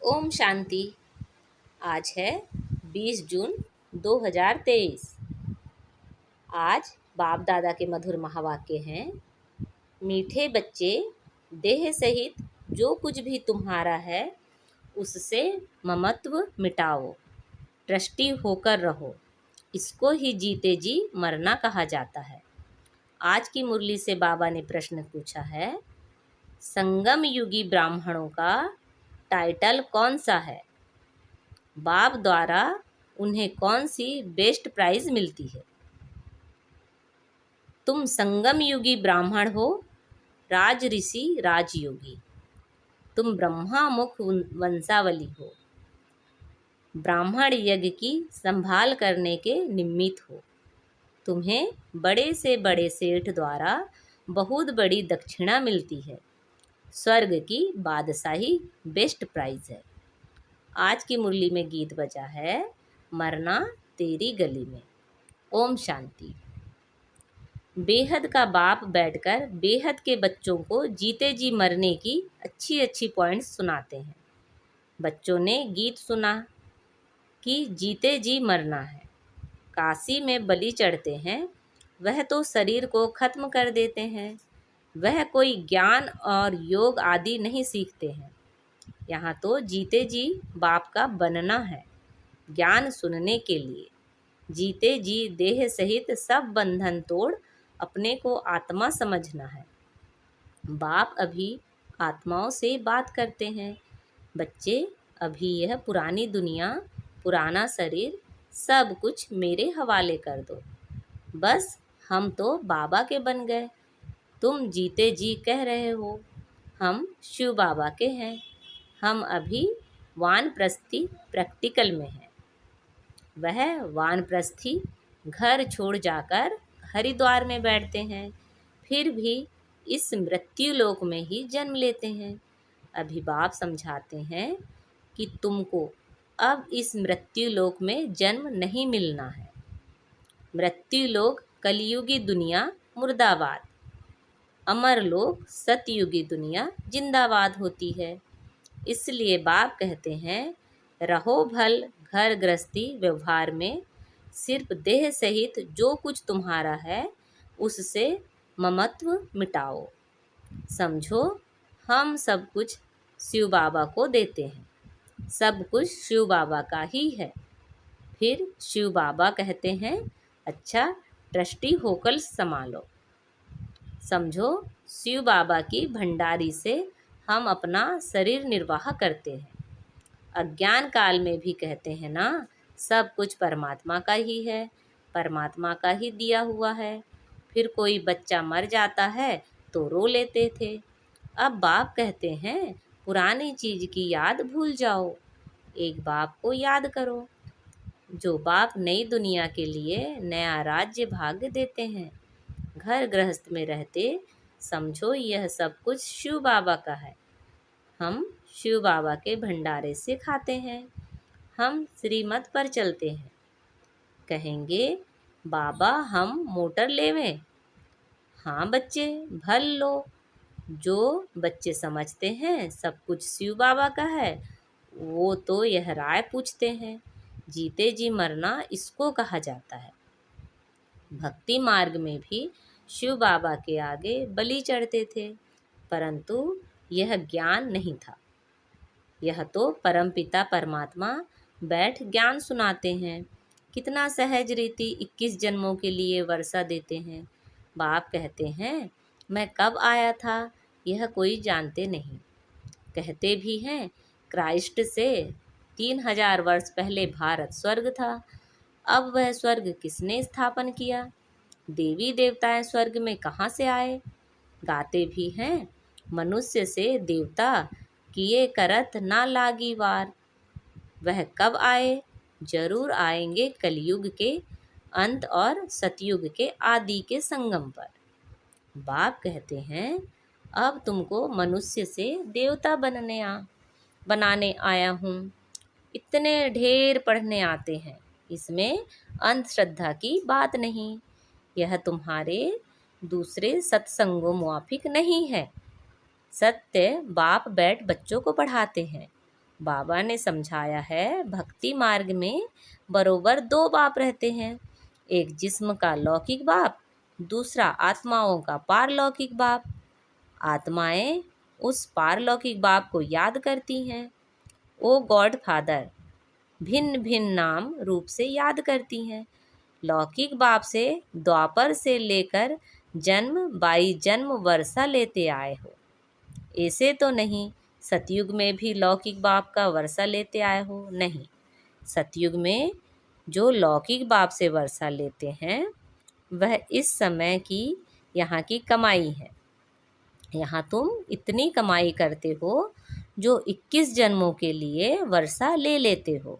ओम शांति। आज है 20 जून 2023। आज बाप दादा के मधुर महावाक्य हैं। मीठे बच्चे, देह सहित जो कुछ भी तुम्हारा है उससे ममत्व मिटाओ, ट्रस्टी होकर रहो। इसको ही जीते जी मरना कहा जाता है। आज की मुरली से बाबा ने प्रश्न पूछा है, संगम युगी ब्राह्मणों का टाइटल कौन सा है? बाप द्वारा उन्हें कौन सी बेस्ट प्राइज मिलती है? तुम संगम युगी ब्राह्मण हो, राज ऋषि राजयोगी। तुम ब्रह्मा मुख वंशावली हो, ब्राह्मण यज्ञ की संभाल करने के निमित्त हो। तुम्हें बड़े से बड़े सेठ द्वारा बहुत बड़ी दक्षिणा मिलती है। स्वर्ग की बादशाही बेस्ट प्राइज है। आज की मुरली में गीत बजा है, मरना तेरी गली में। ओम शांति। बेहद का बाप बैठकर बेहद के बच्चों को जीते जी मरने की अच्छी अच्छी पॉइंट्स सुनाते हैं। बच्चों ने गीत सुना कि जीते जी मरना है। काशी में बलि चढ़ते हैं, वह तो शरीर को खत्म कर देते हैं। वह कोई ज्ञान और योग आदि नहीं सीखते हैं। यहाँ तो जीते जी बाप का बनना है, ज्ञान सुनने के लिए। जीते जी देह सहित सब बंधन तोड़ अपने को आत्मा समझना है। बाप अभी आत्माओं से बात करते हैं। बच्चे, अभी यह पुरानी दुनिया, पुराना शरीर, सब कुछ मेरे हवाले कर दो। बस हम तो बाबा के बन गए। तुम जीते जी कह रहे हो हम शिव बाबा के हैं। हम अभी वानप्रस्थी प्रैक्टिकल में हैं। वह वानप्रस्थी घर छोड़ जाकर हरिद्वार में बैठते हैं, फिर भी इस मृत्यु लोक में ही जन्म लेते हैं। अभी बाप समझाते हैं कि तुमको अब इस मृत्यु लोक में जन्म नहीं मिलना है। मृत्यु लोक कलयुगी दुनिया मुर्दाबाद, अमर लोक सतयुगी दुनिया जिंदाबाद होती है। इसलिए बाप कहते हैं, रहो भल घर गृहस्थी व्यवहार में, सिर्फ देह सहित जो कुछ तुम्हारा है उससे ममत्व मिटाओ। समझो, हम सब कुछ शिव बाबा को देते हैं, सब कुछ शिव बाबा का ही है। फिर शिव बाबा कहते हैं, अच्छा ट्रस्टी होकर संभालो। समझो, शिव बाबा की भंडारी से हम अपना शरीर निर्वाह करते हैं। अज्ञान काल में भी कहते हैं ना, सब कुछ परमात्मा का ही है, परमात्मा का ही दिया हुआ है। फिर कोई बच्चा मर जाता है तो रो लेते थे। अब बाप कहते हैं, पुरानी चीज़ की याद भूल जाओ, एक बाप को याद करो। जो बाप नई दुनिया के लिए नया राज्य भाग्य देते हैं। घर गृहस्थ में रहते समझो यह सब कुछ शिव बाबा का है। हम शिव बाबा के भंडारे से खाते हैं। हम श्रीमत पर चलते हैं। कहेंगे, बाबा हम मोटर लेवें? हाँ बच्चे, भल लो। जो बच्चे समझते हैं सब कुछ शिव बाबा का है, वो तो यह राय पूछते हैं। जीते जी मरना इसको कहा जाता है। भक्ति मार्ग में भी शिव बाबा के आगे बलि चढ़ते थे, परंतु यह ज्ञान नहीं था। यह तो परमपिता परमात्मा बैठ ज्ञान सुनाते हैं। कितना सहज रीति 21 जन्मों के लिए वर्षा देते हैं। बाप कहते हैं, मैं कब आया था यह कोई जानते नहीं। कहते भी हैं, क्राइस्ट से 3000 वर्ष पहले भारत स्वर्ग था। अब वह स्वर्ग किसने स्थापन किया? देवी देवताएं स्वर्ग में कहाँ से आए? गाते भी हैं, मनुष्य से देवता किए करत ना लागी वार। वह कब आए? जरूर आएंगे कलयुग के अंत और सतयुग के आदि के संगम पर। बाप कहते हैं, अब तुमको मनुष्य से देवता बनाने आया हूँ। इतने ढेर पढ़ने आते हैं, इसमें अंधश्रद्धा की बात नहीं। यह तुम्हारे दूसरे सत्संगों मुआफिक नहीं है। सत्य बाप बैठ बच्चों को पढ़ाते हैं। बाबा ने समझाया है, भक्ति मार्ग में बरोबर दो बाप रहते हैं। एक जिस्म का लौकिक बाप, दूसरा आत्माओं का पारलौकिक बाप। आत्माएं उस पारलौकिक बाप को याद करती हैं। ओ गॉड फादर भिन्न भिन्न नाम रूप से याद करती हैं। लौकिक बाप से द्वापर से लेकर जन्म बाई जन्म वर्षा लेते आए हो। ऐसे तो नहीं सतयुग में भी लौकिक बाप का वर्षा लेते आए हो, नहीं। सतयुग में जो लौकिक बाप से वर्षा लेते हैं वह इस समय की यहाँ की कमाई है। यहाँ तुम इतनी कमाई करते हो जो 21 जन्मों के लिए वर्षा ले लेते हो।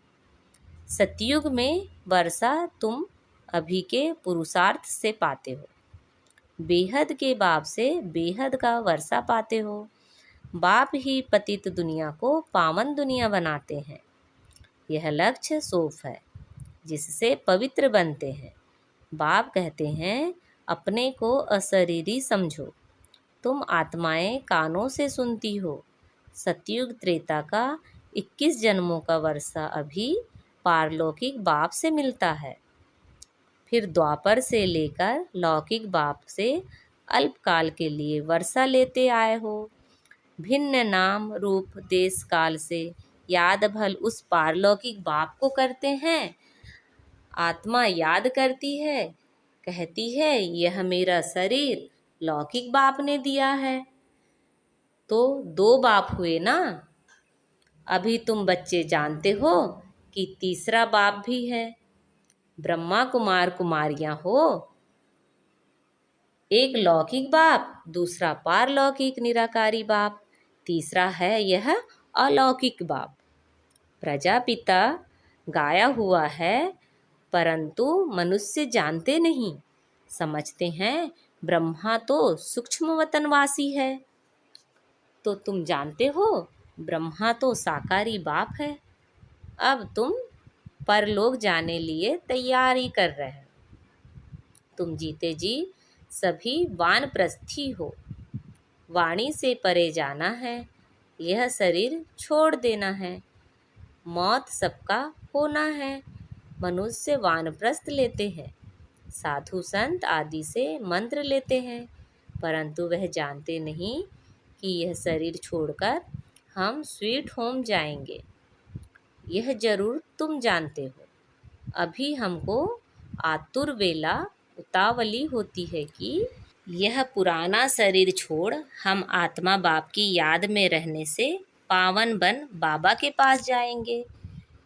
सतयुग में वर्षा तुम अभी के पुरुषार्थ से पाते हो। बेहद के बाप से बेहद का वर्षा पाते हो। बाप ही पतित दुनिया को पावन दुनिया बनाते हैं। यह लक्ष्य सोफ है जिससे पवित्र बनते हैं। बाप कहते हैं अपने को अशरीरी समझो। तुम आत्माएं कानों से सुनती हो। सतयुग त्रेता का 21 जन्मों का वर्षा अभी पारलौकिक बाप से मिलता है। फिर द्वापर से लेकर लौकिक बाप से अल्पकाल के लिए वर्षा लेते आए हो। भिन्न नाम रूप देश काल से याद भल उस पारलौकिक बाप को करते हैं। आत्मा याद करती है, कहती है यह मेरा शरीर लौकिक बाप ने दिया है। तो दो बाप हुए ना। अभी तुम बच्चे जानते हो कि तीसरा बाप भी है। ब्रह्मा कुमार कुमारियां हो। एक लौकिक बाप, दूसरा पारलौकिक निराकारी बाप, तीसरा है यह अलौकिक बाप। प्रजापिता गाया हुआ है परंतु मनुष्य जानते नहीं। समझते हैं ब्रह्मा तो सूक्ष्म वतनवासी है। तो तुम जानते हो ब्रह्मा तो साकारी बाप है। अब तुम परलोक जाने लिए तैयारी कर रहे हो। तुम जीते जी सभी वानप्रस्थी हो। वाणी से परे जाना है। यह शरीर छोड़ देना है। मौत सबका होना है। मनुष्य वानप्रस्थ लेते हैं, साधु संत आदि से मंत्र लेते हैं, परंतु वह जानते नहीं कि यह शरीर छोड़कर हम स्वीट होम जाएंगे। यह जरूर तुम जानते हो। अभी हमको आतुर वेला उतावली होती है कि यह पुराना शरीर छोड़ हम आत्मा बाप की याद में रहने से पावन बन बाबा के पास जाएंगे।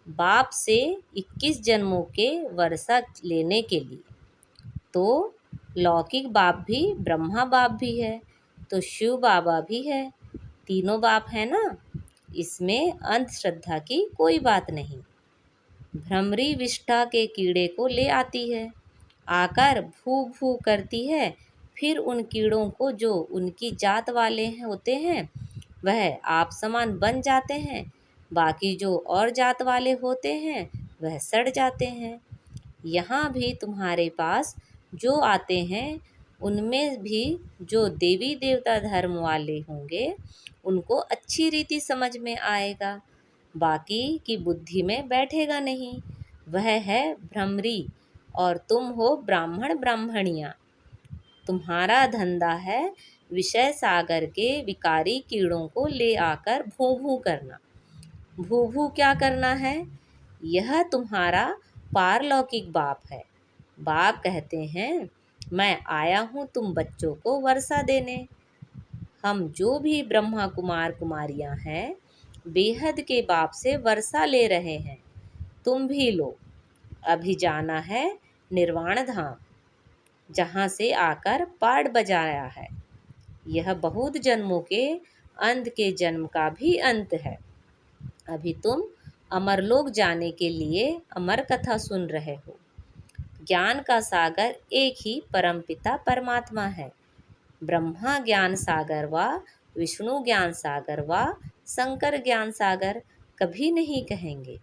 बाप से 21 जन्मों के वर्षा लेने के लिए। तो लौकिक बाप भी ब्रह्मा बाप भी है, तो शिव बाबा भी है। तीनों बाप है ना। इसमें अंधश्रद्धा की कोई बात नहीं। भ्रमरी विष्ठा के कीड़े को ले आती है, आकर भू भू करती है। फिर उन कीड़ों को जो उनकी जात वाले होते हैं वह आप समान बन जाते हैं। बाकी जो और जात वाले होते हैं वह सड़ जाते हैं। यहाँ भी तुम्हारे पास जो आते हैं उनमें भी जो देवी देवता धर्म वाले होंगे उनको अच्छी रीति समझ में आएगा, बाकी की बुद्धि में बैठेगा नहीं। वह है भ्रमरी और तुम हो ब्राह्मण ब्राह्मणियाँ। तुम्हारा धंधा है विषय सागर के विकारी कीड़ों को ले आकर भू भू करना। भू भू क्या करना है? यह तुम्हारा पारलौकिक बाप है। बाप कहते हैं मैं आया हूँ तुम बच्चों को वर्षा देने। हम जो भी ब्रह्मा कुमार कुमारियाँ हैं बेहद के बाप से वर्षा ले रहे हैं। तुम भी लो। अभी जाना है निर्वाण धाम, जहाँ से आकर पाड़ बजाया है। यह बहुत जन्मों के अंत के जन्म का भी अंत है। अभी तुम अमरलोक जाने के लिए अमर कथा सुन रहे हो। ज्ञान का सागर एक ही परमपिता परमात्मा है। ब्रह्मा ज्ञान सागर व विष्णु ज्ञान सागर व शंकर ज्ञान सागर कभी नहीं कहेंगे।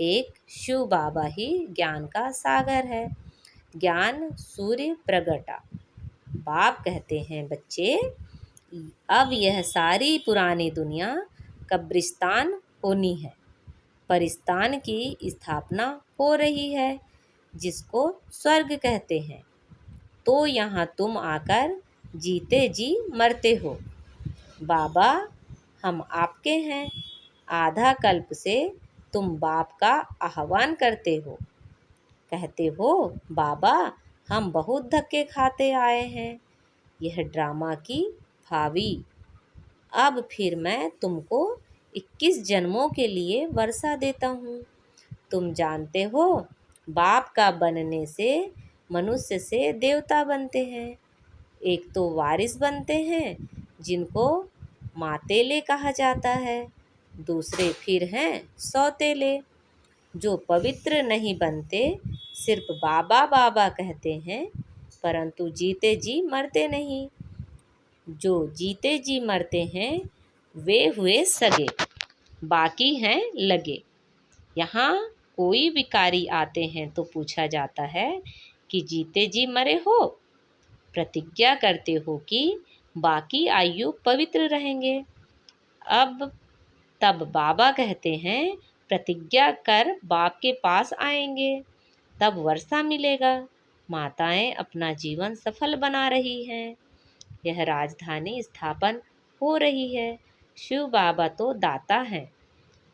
एक शिव बाबा ही ज्ञान का सागर है। ज्ञान सूर्य प्रगटा। बाप कहते हैं बच्चे अब यह सारी पुरानी दुनिया कब्रिस्तान होनी है। परिस्तान की स्थापना हो रही है, जिसको स्वर्ग कहते हैं। तो यहाँ तुम आकर जीते जी मरते हो। बाबा, हम आपके हैं। आधा कल्प से तुम बाप का आह्वान करते हो। कहते हो, बाबा, हम बहुत धक्के खाते आए हैं। यह ड्रामा की भावी। अब फिर मैं तुमको 21 जन्मों के लिए वर्षा देता हूँ। तुम जानते हो, बाप का बनने से मनुष्य से देवता बनते हैं। एक तो वारिस बनते हैं, जिनको मातेले कहा जाता है। दूसरे फिर हैं सौतेले, जो पवित्र नहीं बनते, सिर्फ बाबा बाबा कहते हैं, परंतु जीते जी मरते नहीं। जो जीते जी मरते हैं वे हुए सगे, बाकी हैं लगे। यहाँ कोई विकारी आते हैं तो पूछा जाता है कि जीते जी मरे हो? प्रतिज्ञा करते हो कि बाकी आयु पवित्र रहेंगे। अब तब बाबा कहते हैं, प्रतिज्ञा कर बाप के पास आएंगे, तब वर्षा मिलेगा। माताएं अपना जीवन सफल बना रही हैं। यह राजधानी स्थापन हो रही है। शिव बाबा तो दाता हैं।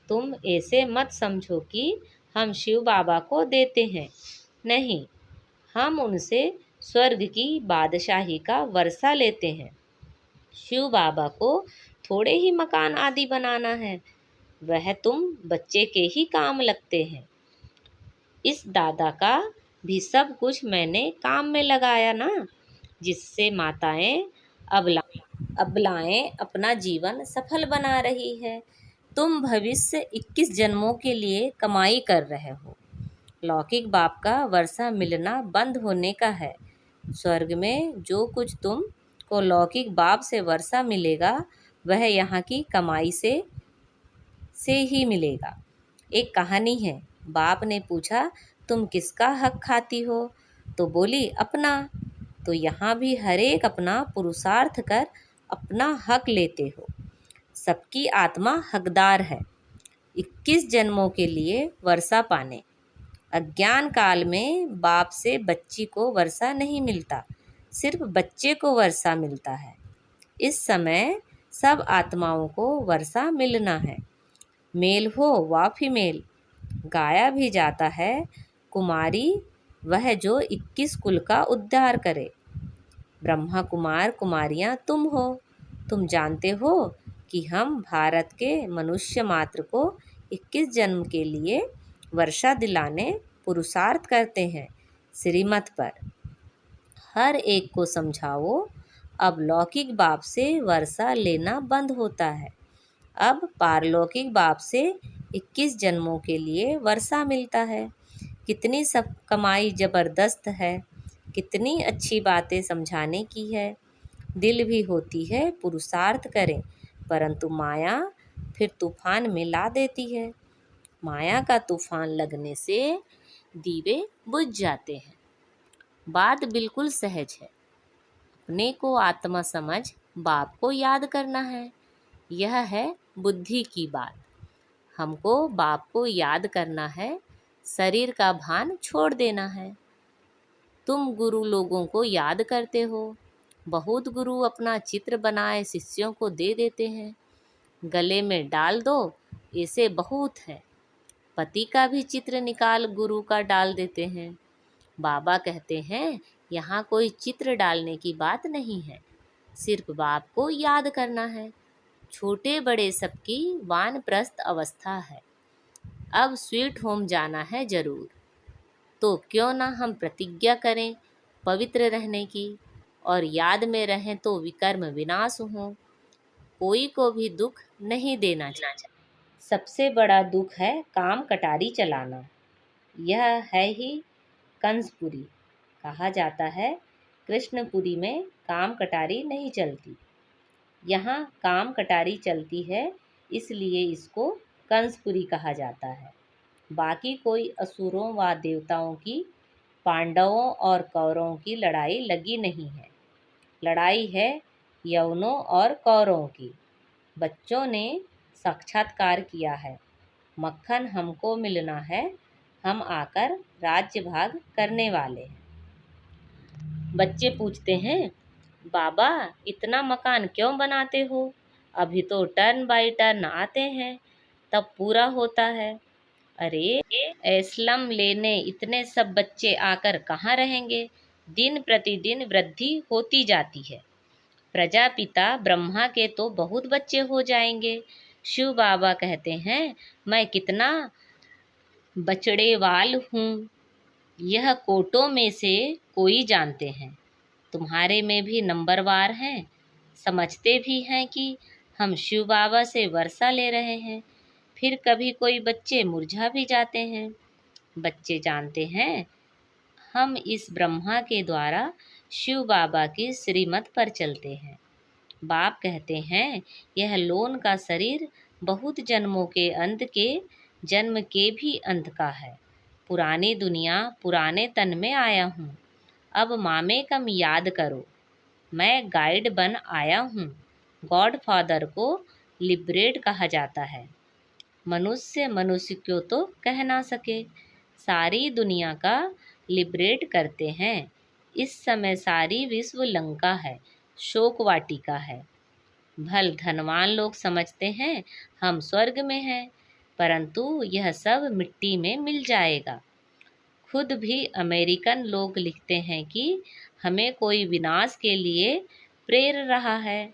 तुम ऐसे मत समझो कि हम शिव बाबा को देते हैं। नहीं, हम उनसे स्वर्ग की बादशाही का वर्षा लेते हैं। शिव बाबा को थोड़े ही मकान आदि बनाना है, वह तुम बच्चे के ही काम लगते हैं। इस दादा का भी सब कुछ मैंने काम में लगाया ना, जिससे माताएं अबलाएं अपना जीवन सफल बना रही है। तुम भविष्य 21 जन्मों के लिए कमाई कर रहे हो। लौकिक बाप का वर्षा मिलना बंद होने का है। स्वर्ग में जो कुछ तुम को लौकिक बाप से वर्षा मिलेगा, वह यहाँ की कमाई से ही मिलेगा। एक कहानी है। बाप ने पूछा, तुम किसका हक खाती हो? तो बोली, अपना। तो यहाँ भी हर एक अपना पुरुषार्थ कर अपना हक लेते हो। सबकी आत्मा हकदार है 21 जन्मों के लिए वर्षा पाने। अज्ञान काल में बाप से बच्ची को वर्षा नहीं मिलता, सिर्फ बच्चे को वर्षा मिलता है। इस समय सब आत्माओं को वर्षा मिलना है। मेल हो व फीमेल। गाया भी जाता है, कुमारी वह जो 21 कुल का उद्धार करे। ब्रह्मा कुमार कुमारियाँ तुम हो। तुम जानते हो कि हम भारत के मनुष्य मात्र को 21 जन्म के लिए वर्षा दिलाने पुरुषार्थ करते हैं। श्रीमत पर हर एक को समझाओ, अब लौकिक बाप से वर्षा लेना बंद होता है। अब पारलौकिक बाप से 21 जन्मों के लिए वर्षा मिलता है। कितनी सब कमाई ज़बरदस्त है, कितनी अच्छी बातें समझाने की है। दिल भी होती है पुरुषार्थ करें, परंतु माया फिर तूफान में ला देती है। माया का तूफान लगने से दीवे बुझ जाते हैं। बात बिल्कुल सहज है। अपने को आत्मा समझ बाप को याद करना है। यह है बुद्धि की बात। हमको बाप को याद करना है, शरीर का भान छोड़ देना है। तुम गुरु लोगों को याद करते हो। बहुत गुरु अपना चित्र बनाए शिष्यों को दे देते हैं। गले में डाल दो, ऐसे बहुत है। पति का भी चित्र निकाल गुरु का डाल देते हैं। बाबा कहते हैं, यहाँ कोई चित्र डालने की बात नहीं है, सिर्फ बाप को याद करना है। छोटे बड़े सबकी वानप्रस्थ अवस्था है। अब स्वीट होम जाना है जरूर, तो क्यों ना हम प्रतिज्ञा करें पवित्र रहने की, और याद में रहें तो विकर्म विनाश हो। कोई को भी दुख नहीं देना चाहिए। सबसे बड़ा दुख है काम कटारी चलाना। यह है ही कंसपुरी। कहा जाता है, कृष्णपुरी में काम कटारी नहीं चलती। यहाँ काम कटारी चलती है, इसलिए इसको कंसपुरी कहा जाता है। बाकी कोई असुरों व देवताओं की, पांडवों और कौरवों की लड़ाई लगी नहीं है। लड़ाई है यवनों और कौरवों की। बच्चों ने साक्षात्कार किया है। मक्खन हमको मिलना है, हम आकर राज्य भाग करने वाले हैं। बच्चे पूछते हैं, बाबा इतना मकान क्यों बनाते हो? अभी तो टर्न बाई टर्न आते हैं, तब पूरा होता है। अरे एस्लम लेने इतने सब बच्चे आकर कहाँ रहेंगे? दिन प्रतिदिन वृद्धि होती जाती है। प्रजापिता ब्रह्मा के तो बहुत बच्चे हो जाएंगे। शिव बाबा कहते हैं, मैं कितना बचड़ेवाल हूँ, यह कोटों में से कोई जानते हैं। तुम्हारे में भी नंबरवार हैं, समझते भी हैं कि हम शिव बाबा से वर्षा ले रहे हैं। फिर कभी कोई बच्चे मुरझा भी जाते हैं। बच्चे जानते हैं हम इस ब्रह्मा के द्वारा शिव बाबा की श्रीमत पर चलते हैं। बाप कहते हैं, यह लोन का शरीर बहुत जन्मों के अंत के जन्म के भी अंत का है। पुरानी दुनिया पुराने तन में आया हूँ, अब मामे कम याद करो। मैं गाइड बन आया हूँ। गॉड फादर को लिबरेट कहा जाता है। मनुष्य मनुष्य को तो कह ना सके, सारी दुनिया का लिबरेट करते हैं। इस समय सारी विश्व लंका है, शोक वाटिका है। भल धनवान लोग समझते हैं हम स्वर्ग में हैं, परंतु यह सब मिट्टी में मिल जाएगा। खुद भी अमेरिकन लोग लिखते हैं कि हमें कोई विनाश के लिए प्रेर रहा है,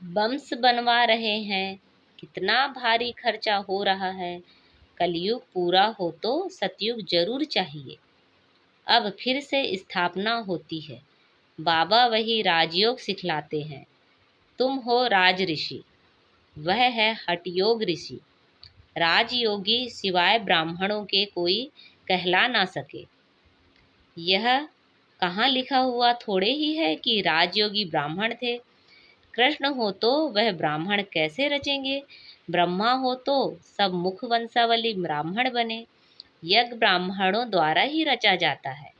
बम्स बनवा रहे हैं, कितना भारी खर्चा हो रहा है। कलयुग पूरा हो तो सतयुग जरूर चाहिए। अब फिर से स्थापना होती है। बाबा वही राजयोग सिखलाते हैं। तुम हो राज ऋषि, वह है हठयोग ऋषि। राजयोगी सिवाय ब्राह्मणों के कोई कहला ना सके। यह कहाँ लिखा हुआ थोड़े ही है कि राजयोगी ब्राह्मण थे। कृष्ण हो तो वह ब्राह्मण कैसे रचेंगे? ब्रह्मा हो तो सब मुख वंशावली ब्राह्मण बने। यज्ञ ब्राह्मणों द्वारा ही रचा जाता है।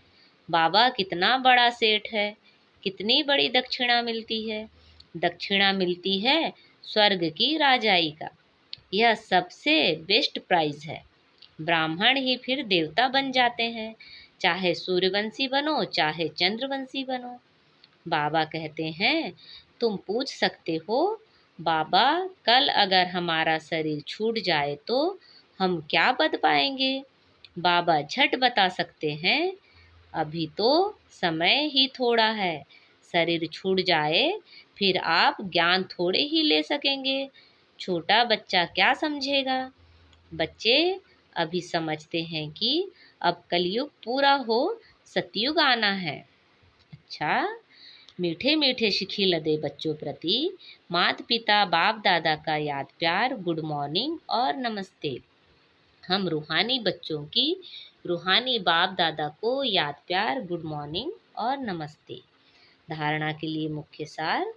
बाबा कितना बड़ा सेठ है, कितनी बड़ी दक्षिणा मिलती है। दक्षिणा मिलती है स्वर्ग की राजाई का। यह सबसे बेस्ट प्राइज है। ब्राह्मण ही फिर देवता बन जाते हैं, चाहे सूर्यवंशी बनो चाहे चंद्रवंशी बनो। बाबा कहते हैं, तुम पूछ सकते हो, बाबा कल अगर हमारा शरीर छूट जाए तो हम क्या बद पाएंगे? बाबा झट बता सकते हैं, अभी तो समय ही थोड़ा है। शरीर छूट जाए फिर आप ज्ञान थोड़े ही ले सकेंगे। छोटा बच्चा क्या समझेगा? बच्चे अभी समझते हैं कि अब कलयुग पूरा हो, सतयुग आना है। अच्छा, मीठे मीठे शिखी लदे बच्चों प्रति माता पिता बाप दादा का याद प्यार, गुड मॉर्निंग और नमस्ते। हम रूहानी बच्चों की रूहानी बाप दादा को याद प्यार, गुड मॉर्निंग और नमस्ते। धारणा के लिए मुख्य सार,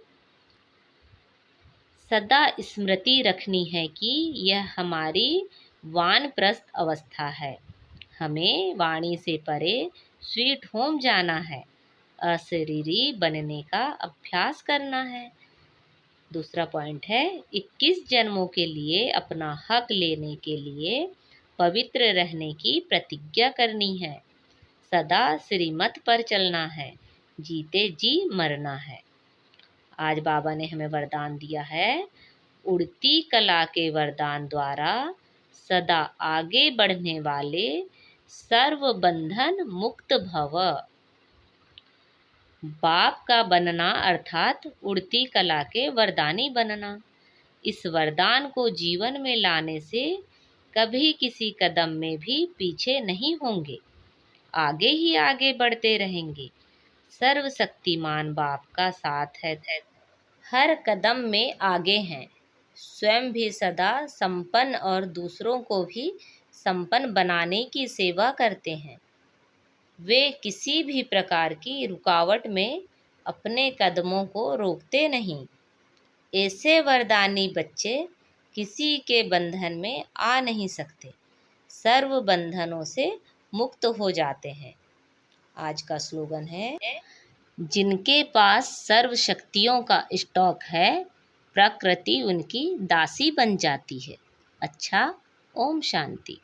सदा स्मृति रखनी है कि यह हमारी वानप्रस्थ अवस्था है। हमें वाणी से परे स्वीट होम जाना है, अशरीरी बनने का अभ्यास करना है। दूसरा पॉइंट है, 21 जन्मों के लिए अपना हक लेने के लिए पवित्र रहने की प्रतिज्ञा करनी है। सदा श्रीमत पर चलना है, जीते जी मरना है। आज बाबा ने हमें वरदान दिया है, उड़ती कला के वरदान द्वारा सदा आगे बढ़ने वाले सर्व बंधन मुक्त भव। बाप का बनना अर्थात उड़ती कला के वरदानी बनना। इस वरदान को जीवन में लाने से कभी किसी कदम में भी पीछे नहीं होंगे, आगे ही आगे बढ़ते रहेंगे। सर्वशक्तिमान बाप का साथ है, हर कदम में आगे हैं। स्वयं भी सदा संपन्न और दूसरों को भी संपन्न बनाने की सेवा करते हैं। वे किसी भी प्रकार की रुकावट में अपने कदमों को रोकते नहीं। ऐसे वरदानी बच्चे किसी के बंधन में आ नहीं सकते, सर्व बंधनों से मुक्त हो जाते हैं। आज का स्लोगन है, जिनके पास सर्व शक्तियों का स्टॉक है, प्रकृति उनकी दासी बन जाती है। अच्छा, ओम शांति।